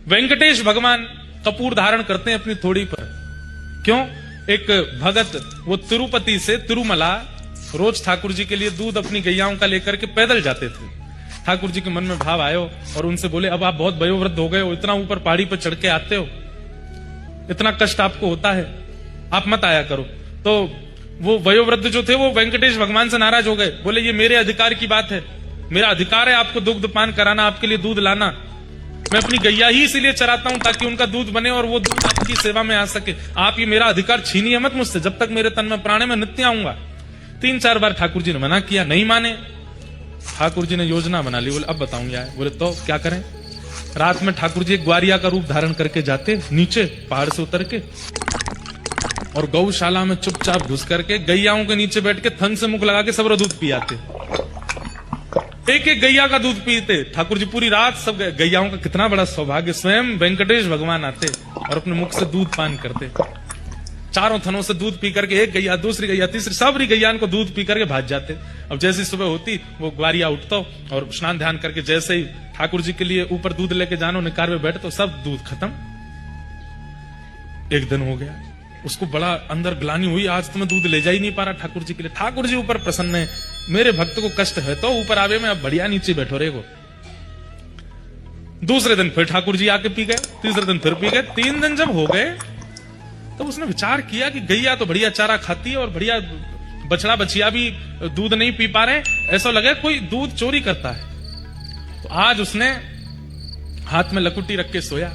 वेंकटेश भगवान कपूर धारण करते हैं अपनी थोड़ी पर। क्यों? एक भगत वो तिरुपति से तिरुमला रोज ठाकुर जी के लिए दूध अपनी गैयाओं का लेकर के पैदल जाते थे। ठाकुर जी के मन में भाव आयो और उनसे बोले, अब आप बहुत वयोवृद्ध हो गए हो, इतना ऊपर पहाड़ी पर चढ़ के आते हो, इतना कष्ट आपको होता है, आप मत आया करो। तो वो वयोवृद्ध जो थे वो वेंकटेश भगवान से नाराज हो गए, बोले ये मेरे अधिकार की बात है, मेरा अधिकार है आपको दुग्ध पान कराना, आपके लिए दूध लाना। मैं अपनी गैया ही इसीलिए चराता हूं ताकि उनका दूध बने और वो दूध आपकी सेवा में आ सके। आप ये मेरा अधिकार छीनिए मत मुझसे, जब तक मेरे तन में प्राण है मैं नित्य आऊंगा। 3-4 बार ठाकुर जी ने मना किया, नहीं माने। ठाकुर जी ने योजना बना ली, बोले अब बताऊंगा। बोले तो क्या करें? रात में ठाकुर जी एक ग्वारिया का रूप धारण करके जाते नीचे पहाड़ से उतर के और गौशाला में चुपचाप घुस करके गैयाओं के नीचे बैठ के थन से मुख लगा के सब दूध पी आते। एक एक गैया का दूध पीते ठाकुर जी पूरी रात। सब गैयाओं का कितना बड़ा सौभाग्य, स्वयं वेंकटेश भगवान आते और अपने मुख से दूध पान करते। चारों थनों से दूध पी करके एक गैया, दूसरी गैया, तीसरी, सबरी गैया को दूध पी करके भाग जाते। अब जैसी सुबह होती वो ग्वारिया उठता और स्नान ध्यान करके जैसे ही ठाकुर जी के लिए ऊपर दूध लेके जानो निकार में बैठे तो सब दूध खत्म। एक दिन हो गया, उसको बड़ा अंदर ग्लानि हुई, आज तो मैं दूध ले जा ही नहीं पा रहा ठाकुर जी के लिए। ठाकुर जी ऊपर प्रसन्न है, मेरे भक्त को कष्ट है तो ऊपर आवे, मैं अब बढ़िया नीचे बैठो रहेगो। दूसरे दिन फिर ठाकुर जी आके पी गए, तीसरे दिन फिर पी गए। 3 दिन जब हो गए तो उसने विचार किया कि गैया तो बढ़िया चारा खाती है और बढ़िया बछड़ा बछिया भी दूध नहीं पी पा रहे, ऐसा लगे कोई दूध चोरी करता है। तो आज उसने हाथ में लकुटी रख के सोया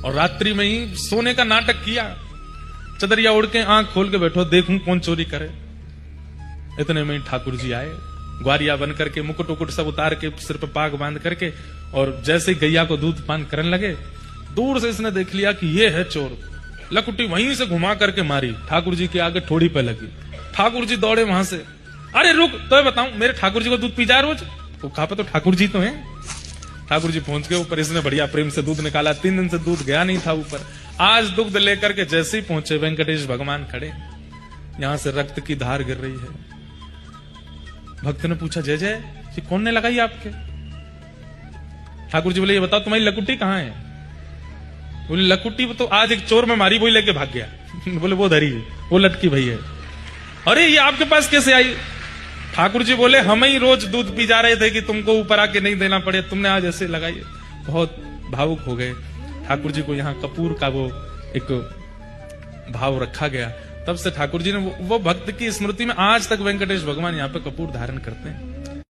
और रात्रि में ही सोने का नाटक किया। चदरिया उड़ के आंख खोल के बैठो, देखूं कौन चोरी करे। इतने में ठाकुर जी आए, ग्वारिया बन करके मुकुट उकुट सब उतार के सिर पे पाग बांध करके, और जैसे ही गैया को दूध पान करने लगे, दूर से इसने देख लिया कि ये है चोर। लकुटी वहीं से घुमा करके मारी, ठाकुर जी के आगे ठोड़ी पे लगी। ठाकुर जी दौड़े वहां से, अरे रुक, तो बताऊं मेरे ठाकुर जी को दूध पी जा रोज? तो कहा पे तो ठाकुर जी तो हैं। ठाकुर जी पहुंच गए ऊपर, इसने बढ़िया प्रेम से दूध निकाला। 3 दिन से दूध गया नहीं था ऊपर। आज दुग्ध लेकर के जैसे ही पहुंचे, वेंकटेश भगवान खड़े, यहां से रक्त की धार गिर रही है। भक्त ने पूछा, जय जय जी कौन ने लगाई आपके? ठाकुर जी बोले, ये बताओ तुम्हारी लकुटी कहां है? बोले लकुटी तो आज एक चोर में मारी, वही लेके भाग गया। बोले वो धरी, वो लटकी भई है। अरे ये आपके पास कैसे आई? ठाकुर जी बोले, हम ही रोज दूध पी जा रहे थे कि तुमको ऊपर आके नहीं देना पड़े, तुमने आज ऐसे लगाई। बहुत भावुक हो गए। ठाकुर जी को यहाँ कपूर का वो एक भाव रखा गया। तब से ठाकुर जी ने वो भक्त की स्मृति में आज तक वेंकटेश भगवान यहाँ पे कपूर धारण करते हैं।